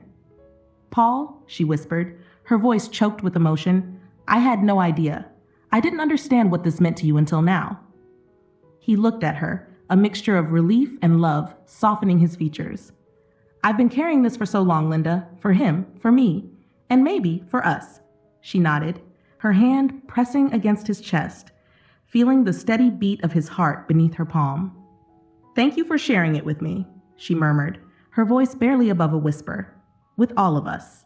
"Paul," she whispered, her voice choked with emotion, "I had no idea. I didn't understand what this meant to you until now." He looked at her, a mixture of relief and love, softening his features. "I've been carrying this for so long, Linda, for him, for me, and maybe for us." She nodded, her hand pressing against his chest, feeling the steady beat of his heart beneath her palm. "Thank you for sharing it with me," she murmured, her voice barely above a whisper. "With all of us."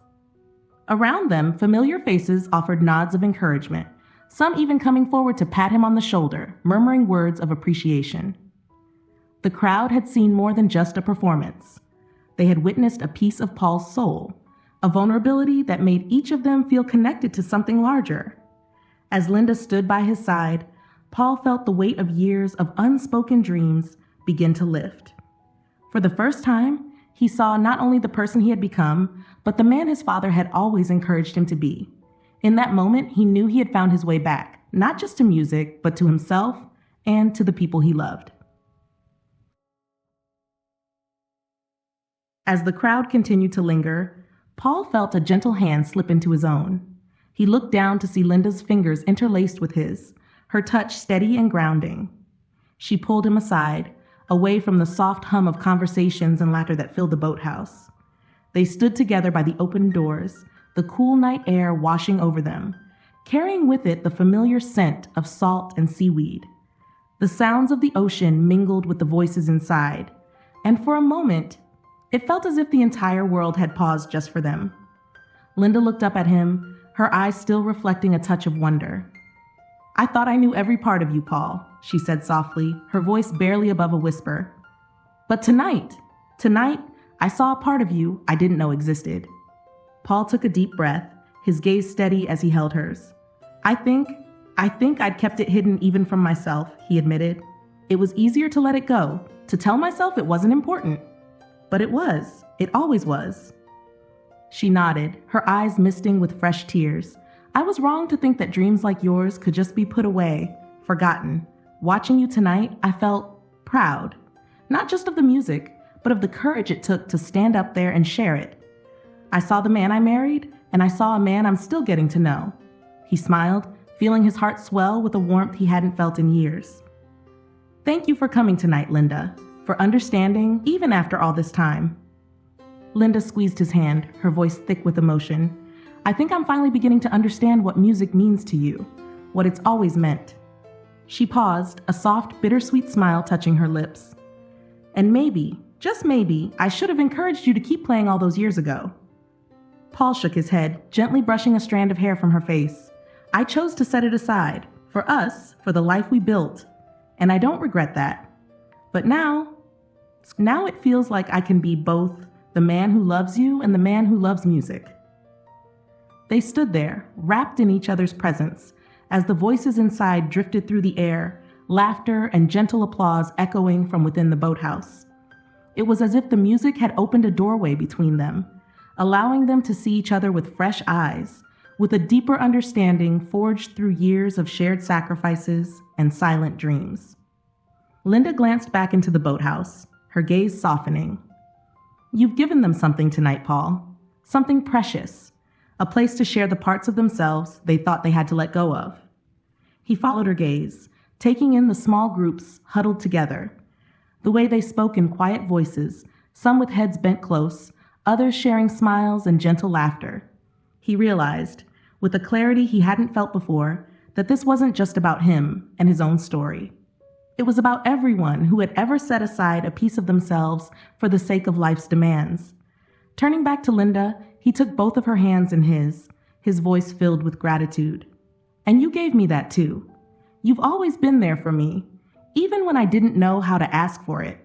Around them, familiar faces offered nods of encouragement, some even coming forward to pat him on the shoulder, murmuring words of appreciation. The crowd had seen more than just a performance. They had witnessed a piece of Paul's soul, a vulnerability that made each of them feel connected to something larger. As Linda stood by his side, Paul felt the weight of years of unspoken dreams begin to lift. For the first time, he saw not only the person he had become, but the man his father had always encouraged him to be. In that moment, he knew he had found his way back, not just to music, but to himself and to the people he loved. As the crowd continued to linger, Paul felt a gentle hand slip into his own. He looked down to see Linda's fingers interlaced with his, her touch steady and grounding. She pulled him aside, away from the soft hum of conversations and laughter that filled the boathouse. They stood together by the open doors, the cool night air washing over them, carrying with it the familiar scent of salt and seaweed. The sounds of the ocean mingled with the voices inside, and for a moment, it felt as if the entire world had paused just for them. Linda looked up at him, her eyes still reflecting a touch of wonder. "I thought I knew every part of you, Paul," she said softly, her voice barely above a whisper. But tonight, I saw a part of you I didn't know existed. Paul took a deep breath, his gaze steady as he held hers. I think I'd kept it hidden even from myself, he admitted. It was easier to let it go, to tell myself it wasn't important. But it was. It always was. She nodded, her eyes misting with fresh tears. I was wrong to think that dreams like yours could just be put away, forgotten. Watching you tonight, I felt proud. Not just of the music, but of the courage it took to stand up there and share it. I saw the man I married, and I saw a man I'm still getting to know. He smiled, feeling his heart swell with a warmth he hadn't felt in years. Thank you for coming tonight, Linda, for understanding even after all this time. Linda squeezed his hand, her voice thick with emotion. I think I'm finally beginning to understand what music means to you, what it's always meant. She paused, a soft, bittersweet smile touching her lips. And maybe, just maybe, I should have encouraged you to keep playing all those years ago. Paul shook his head, gently brushing a strand of hair from her face. I chose to set it aside, for us, for the life we built, and I don't regret that. But now it feels like I can be both the man who loves you and the man who loves music. They stood there, wrapped in each other's presence, as the voices inside drifted through the air, laughter and gentle applause echoing from within the boathouse. It was as if the music had opened a doorway between them, allowing them to see each other with fresh eyes, with a deeper understanding forged through years of shared sacrifices and silent dreams. Linda glanced back into the boathouse, her gaze softening. You've given them something tonight, Paul. Something precious. A place to share the parts of themselves they thought they had to let go of. He followed her gaze, taking in the small groups huddled together. The way they spoke in quiet voices, some with heads bent close, others sharing smiles and gentle laughter. He realized, with a clarity he hadn't felt before, that this wasn't just about him and his own story. It was about everyone who had ever set aside a piece of themselves for the sake of life's demands. Turning back to Linda, he took both of her hands in his voice filled with gratitude. And you gave me that too. You've always been there for me, even when I didn't know how to ask for it.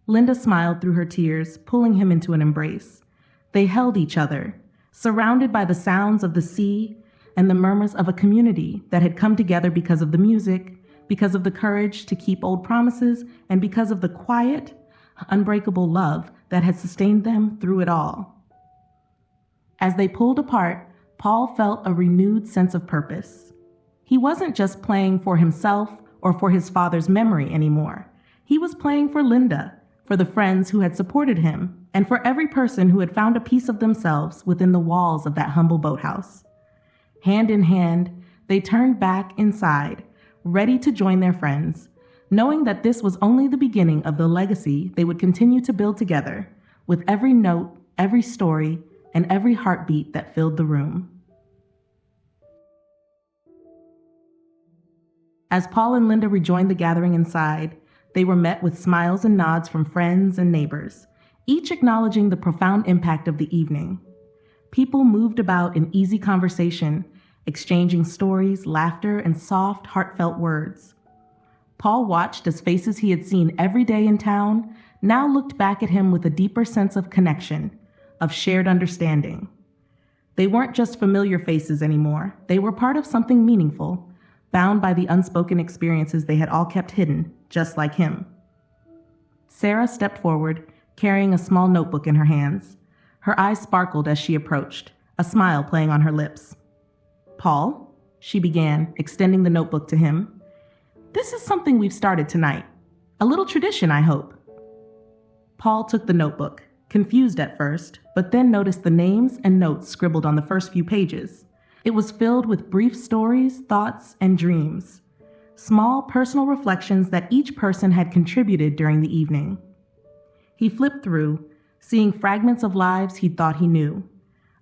Linda smiled through her tears, pulling him into an embrace. They held each other, surrounded by the sounds of the sea and the murmurs of a community that had come together because of the music, because of the courage to keep old promises, and because of the quiet, unbreakable love that had sustained them through it all. As they pulled apart, Paul felt a renewed sense of purpose. He wasn't just playing for himself or for his father's memory anymore. He was playing for Linda, for the friends who had supported him, and for every person who had found a piece of themselves within the walls of that humble boathouse. Hand in hand, they turned back inside, ready to join their friends, knowing that this was only the beginning of the legacy they would continue to build together, with every note, every story, and every heartbeat that filled the room. As Paul and Linda rejoined the gathering inside, they were met with smiles and nods from friends and neighbors, each acknowledging the profound impact of the evening. People moved about in easy conversation, exchanging stories, laughter, and soft, heartfelt words. Paul watched as faces he had seen every day in town now looked back at him with a deeper sense of connection, of shared understanding. They weren't just familiar faces anymore. They were part of something meaningful, bound by the unspoken experiences they had all kept hidden, just like him. Sarah stepped forward, carrying a small notebook in her hands. Her eyes sparkled as she approached, a smile playing on her lips. Paul, she began, extending the notebook to him. This is something we've started tonight. A little tradition, I hope. Paul took the notebook, confused at first, but then noticed the names and notes scribbled on the first few pages. It was filled with brief stories, thoughts, and dreams. Small personal reflections that each person had contributed during the evening. He flipped through, seeing fragments of lives he thought he knew.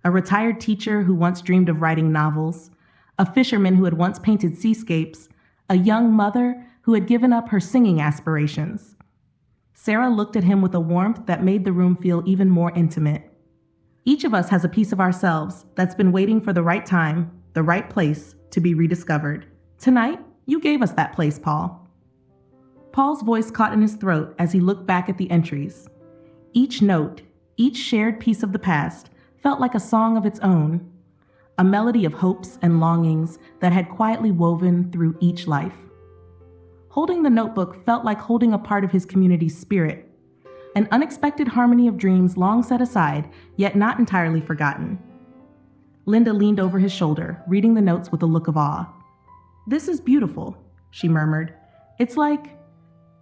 A retired teacher who once dreamed of writing novels, a fisherman who had once painted seascapes, a young mother who had given up her singing aspirations. Sarah looked at him with a warmth that made the room feel even more intimate. Each of us has a piece of ourselves that's been waiting for the right time, the right place to be rediscovered. Tonight, you gave us that place, Paul. Paul's voice caught in his throat as he looked back at the entries. Each note, each shared piece of the past, felt like a song of its own, a melody of hopes and longings that had quietly woven through each life. Holding the notebook felt like holding a part of his community's spirit, an unexpected harmony of dreams long set aside, yet not entirely forgotten. Linda leaned over his shoulder, reading the notes with a look of awe. "This is beautiful," she murmured. "It's like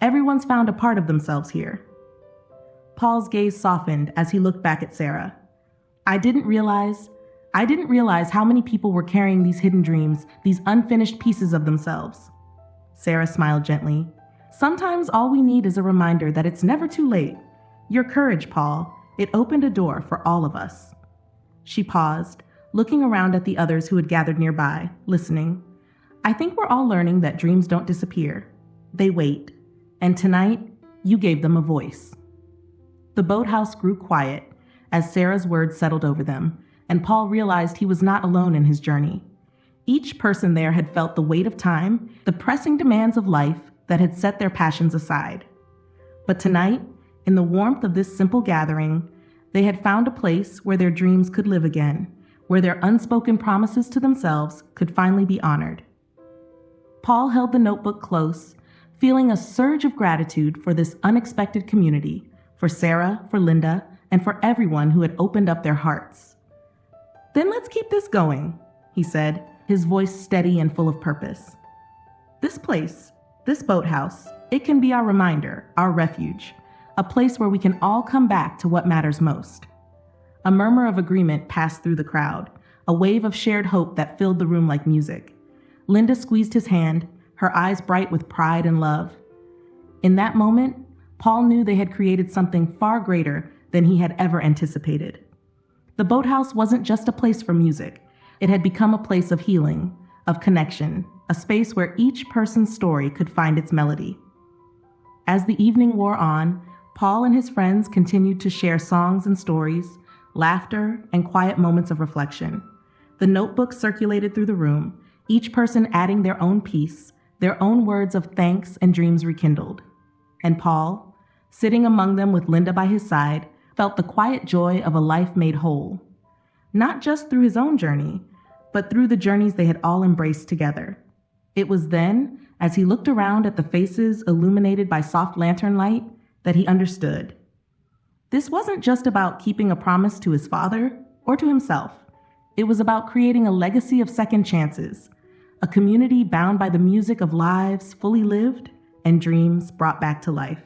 everyone's found a part of themselves here." Paul's gaze softened as he looked back at Sarah. I didn't realize how many people were carrying these hidden dreams, these unfinished pieces of themselves." Sarah smiled gently. "Sometimes all we need is a reminder that it's never too late. Your courage, Paul, it opened a door for all of us." She paused, looking around at the others who had gathered nearby, listening. "I think we're all learning that dreams don't disappear. They wait. And tonight, you gave them a voice." The boathouse grew quiet as Sarah's words settled over them, and Paul realized he was not alone in his journey. Each person there had felt the weight of time, the pressing demands of life that had set their passions aside. But tonight, in the warmth of this simple gathering, they had found a place where their dreams could live again, where their unspoken promises to themselves could finally be honored. Paul held the notebook close, feeling a surge of gratitude for this unexpected community, for Sarah, for Linda, and for everyone who had opened up their hearts. "Then let's keep this going," he said, his voice steady and full of purpose. "This place, this boathouse, it can be our reminder, our refuge, a place where we can all come back to what matters most." A murmur of agreement passed through the crowd, a wave of shared hope that filled the room like music. Linda squeezed his hand, her eyes bright with pride and love. In that moment, Paul knew they had created something far greater than he had ever anticipated. The boathouse wasn't just a place for music. It had become a place of healing, of connection, a space where each person's story could find its melody. As the evening wore on, Paul and his friends continued to share songs and stories, laughter, and quiet moments of reflection. The notebook circulated through the room, each person adding their own piece, their own words of thanks and dreams rekindled. And Paul, sitting among them with Linda by his side, felt the quiet joy of a life made whole. Not just through his own journey, but through the journeys they had all embraced together. It was then, as he looked around at the faces illuminated by soft lantern light, that he understood. This wasn't just about keeping a promise to his father or to himself. It was about creating a legacy of second chances, a community bound by the music of lives fully lived and dreams brought back to life.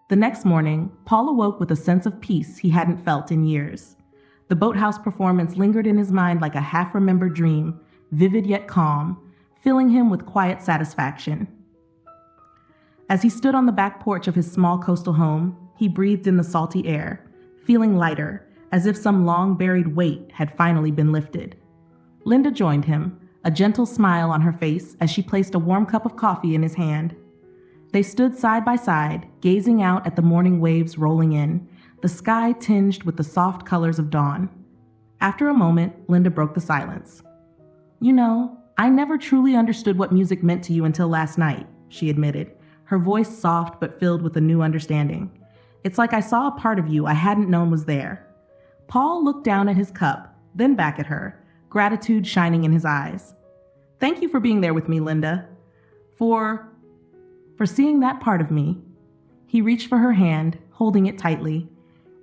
The next morning, Paul awoke with a sense of peace he hadn't felt in years. The boathouse performance lingered in his mind like a half-remembered dream, vivid yet calm, filling him with quiet satisfaction. As he stood on the back porch of his small coastal home, he breathed in the salty air, feeling lighter, as if some long-buried weight had finally been lifted. Linda joined him, a gentle smile on her face as she placed a warm cup of coffee in his hand. They stood side by side, gazing out at the morning waves rolling in, the sky tinged with the soft colors of dawn. After a moment, Linda broke the silence. "You know, I never truly understood what music meant to you until last night," she admitted, her voice soft but filled with a new understanding. "It's like I saw a part of you I hadn't known was there." Paul looked down at his cup, then back at her, gratitude shining in his eyes. "Thank you for being there with me, Linda. For seeing that part of me." He reached for her hand, holding it tightly.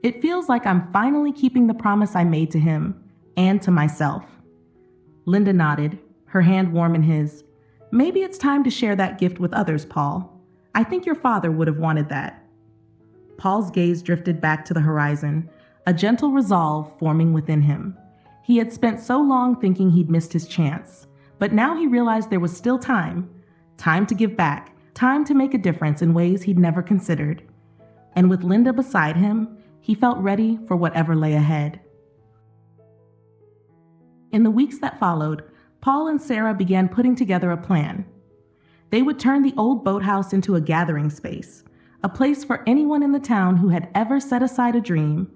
"It feels like I'm finally keeping the promise I made to him, and to myself." Linda nodded, her hand warm in his. "Maybe it's time to share that gift with others, Paul. I think your father would have wanted that." Paul's gaze drifted back to the horizon, a gentle resolve forming within him. He had spent so long thinking he'd missed his chance, but now he realized there was still time to give back, time to make a difference in ways he'd never considered. And with Linda beside him, he felt ready for whatever lay ahead. In the weeks that followed, Paul and Sarah began putting together a plan. They would turn the old boathouse into a gathering space, a place for anyone in the town who had ever set aside a dream,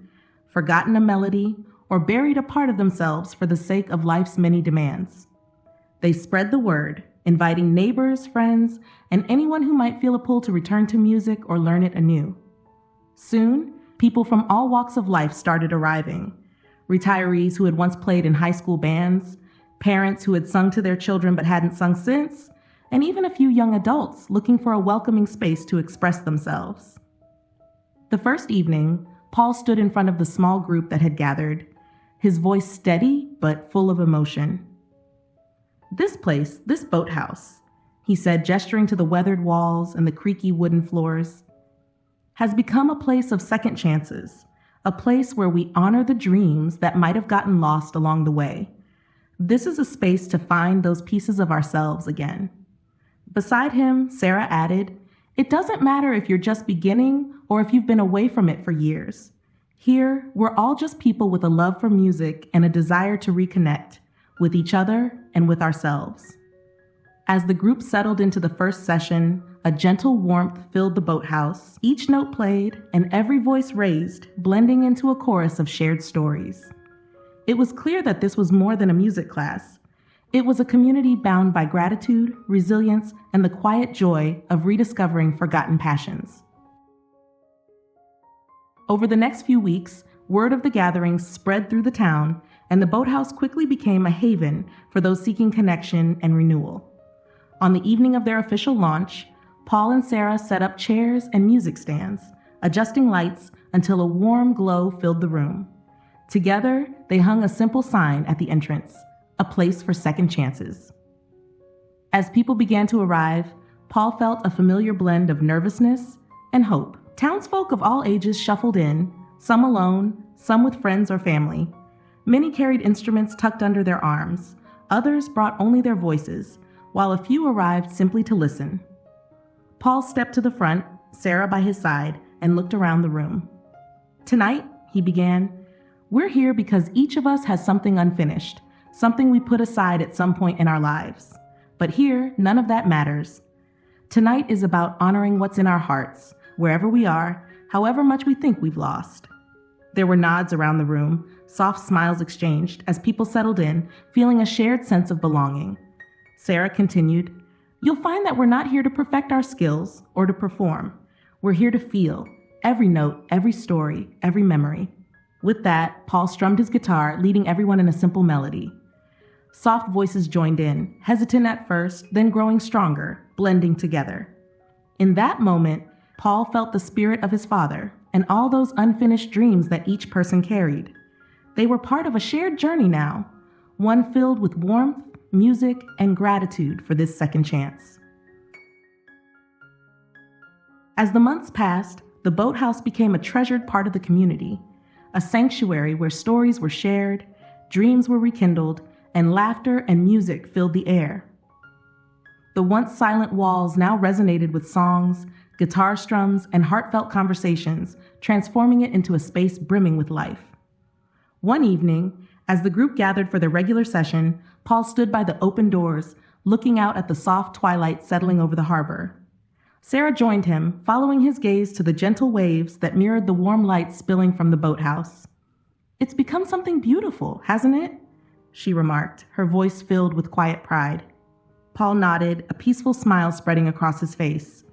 forgotten a melody, or buried a part of themselves for the sake of life's many demands. They spread the word, inviting neighbors, friends, and anyone who might feel a pull to return to music or learn it anew. Soon, people from all walks of life started arriving. Retirees who had once played in high school bands, parents who had sung to their children but hadn't sung since, and even a few young adults looking for a welcoming space to express themselves. The first evening, Paul stood in front of the small group that had gathered, his voice steady but full of emotion. "This place, this boathouse," he said, gesturing to the weathered walls and the creaky wooden floors, "has become a place of second chances, a place where we honor the dreams that might have gotten lost along the way. This is a space to find those pieces of ourselves again." Beside him, Sarah added, "It doesn't matter if you're just beginning or if you've been away from it for years. Here, we're all just people with a love for music and a desire to reconnect with each other and with ourselves." As the group settled into the first session, a gentle warmth filled the boathouse. Each note played and every voice raised, blending into a chorus of shared stories. It was clear that this was more than a music class. It was a community bound by gratitude, resilience, and the quiet joy of rediscovering forgotten passions. Over the next few weeks, word of the gathering spread through the town, and the boathouse quickly became a haven for those seeking connection and renewal. On the evening of their official launch, Paul and Sarah set up chairs and music stands, adjusting lights until a warm glow filled the room. Together, they hung a simple sign at the entrance, "A place for second chances." As people began to arrive, Paul felt a familiar blend of nervousness and hope. Townsfolk of all ages shuffled in, some alone, some with friends or family. Many carried instruments tucked under their arms. Others brought only their voices, while a few arrived simply to listen. Paul stepped to the front, Sarah by his side, and looked around the room. "Tonight," he began, "we're here because each of us has something unfinished, something we put aside at some point in our lives. But here, none of that matters. Tonight is about honoring what's in our hearts, wherever we are, however much we think we've lost." There were nods around the room, soft smiles exchanged as people settled in, feeling a shared sense of belonging. Sarah continued, "You'll find that we're not here to perfect our skills or to perform. We're here to feel every note, every story, every memory." With that, Paul strummed his guitar, leading everyone in a simple melody. Soft voices joined in, hesitant at first, then growing stronger, blending together. In that moment, Paul felt the spirit of his father and all those unfinished dreams that each person carried. They were part of a shared journey now, one filled with warmth, music, and gratitude for this second chance. As the months passed, the boathouse became a treasured part of the community, a sanctuary where stories were shared, dreams were rekindled, and laughter and music filled the air. The once silent walls now resonated with songs, guitar strums, and heartfelt conversations, transforming it into a space brimming with life. One evening, as the group gathered for their regular session, Paul stood by the open doors, looking out at the soft twilight settling over the harbor. Sarah joined him, following his gaze to the gentle waves that mirrored the warm light spilling from the boathouse. "It's become something beautiful, hasn't it?" she remarked, her voice filled with quiet pride. Paul nodded, a peaceful smile spreading across his face.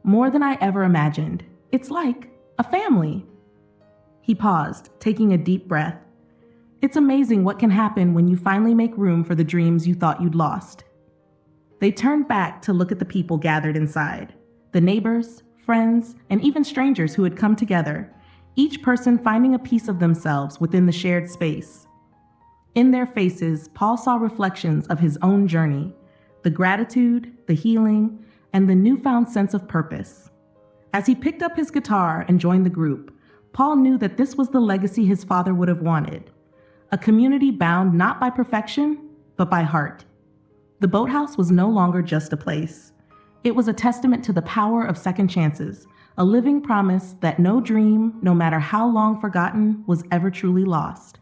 "More than I ever imagined. It's like a family." He paused, taking a deep breath. "It's amazing what can happen when you finally make room for the dreams you thought you'd lost." They turned back to look at the people gathered inside, the neighbors, friends, and even strangers who had come together, each person finding a piece of themselves within the shared space. In their faces, Paul saw reflections of his own journey, the gratitude, the healing, and the newfound sense of purpose. As he picked up his guitar and joined the group, Paul knew that this was the legacy his father would have wanted, a community bound not by perfection, but by heart. The boathouse was no longer just a place. It was a testament to the power of second chances, a living promise that no dream, no matter how long forgotten, was ever truly lost.